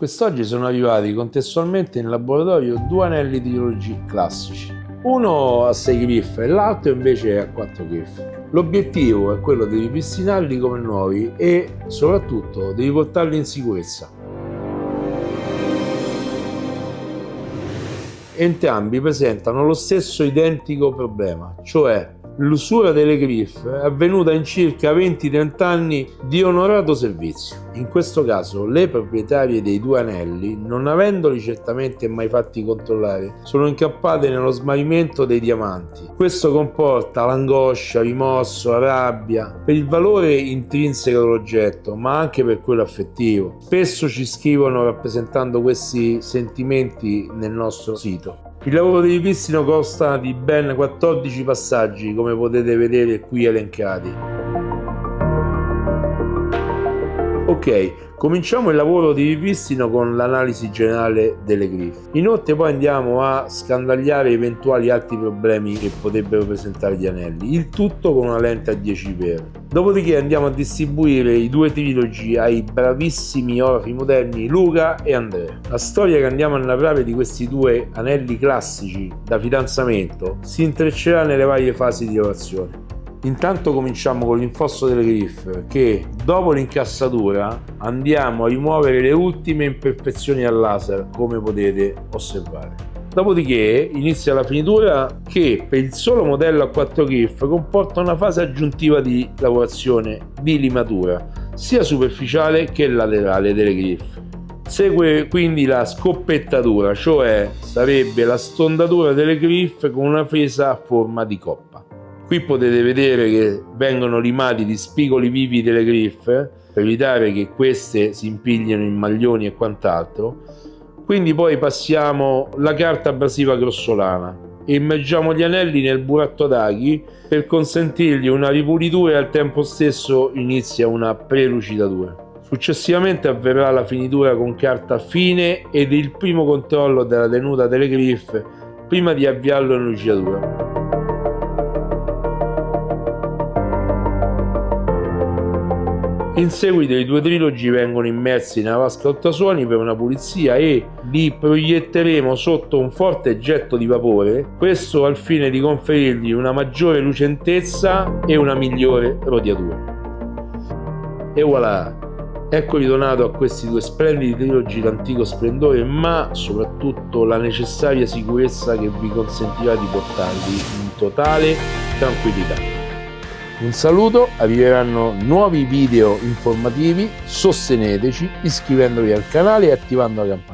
Quest'oggi sono arrivati contestualmente in laboratorio due anelli trilogi classici, uno a 6 griffe e l'altro invece a 4 griffe. L'obiettivo è quello di ripristinarli come nuovi e soprattutto di riportarli in sicurezza. Entrambi presentano lo stesso identico problema, cioè l'usura delle griffe è avvenuta in circa 20-30 anni di onorato servizio. In questo caso le proprietarie dei due anelli, non avendoli certamente mai fatti controllare, sono incappate nello smarrimento dei diamanti. Questo comporta l'angoscia, rimorso, la rabbia per il valore intrinseco dell'oggetto, ma anche per quello affettivo. Spesso ci scrivono rappresentando questi sentimenti nel nostro sito. Il lavoro di ripristino consta di ben 14 passaggi, come potete vedere qui elencati. Ok, cominciamo il lavoro di ripristino con l'analisi generale delle griffe. Inoltre poi andiamo a scandagliare eventuali altri problemi che potrebbero presentare gli anelli, il tutto con una lente a 10x. Dopodiché andiamo a distribuire i due trilogi ai bravissimi orafi moderni Luca e Andrea. La storia che andiamo a narrare di questi due anelli classici da fidanzamento si intreccerà nelle varie fasi di lavorazione. Intanto cominciamo con l'infosto delle griffe che, dopo l'incassatura, andiamo a rimuovere le ultime imperfezioni al laser, come potete osservare. Dopodiché inizia la finitura che, per il solo modello a 4 griffe, comporta una fase aggiuntiva di lavorazione di limatura, sia superficiale che laterale delle griffe. Segue quindi la scoppettatura, cioè sarebbe la stondatura delle griffe con una fresa a forma di coppa. Qui potete vedere che vengono limati gli spigoli vivi delle griffe per evitare che queste si impiglino in maglioni e quant'altro. Quindi poi passiamo la carta abrasiva grossolana e immergiamo gli anelli nel buratto d'aghi per consentirgli una ripulitura e al tempo stesso inizia una prelucidatura. Successivamente avverrà la finitura con carta fine ed il primo controllo della tenuta delle griffe prima di avviarlo in lucidatura. In seguito i due trilogi vengono immersi nella vasca ultrasuoni per una pulizia e li proietteremo sotto un forte getto di vapore, questo al fine di conferirgli una maggiore lucentezza e una migliore rodiatura. E voilà! Ecco ritornato a questi due splendidi trilogi l'antico splendore, ma soprattutto la necessaria sicurezza che vi consentirà di portarli in totale tranquillità. Un saluto, arriveranno nuovi video informativi, sosteneteci iscrivendovi al canale e attivando la campanella.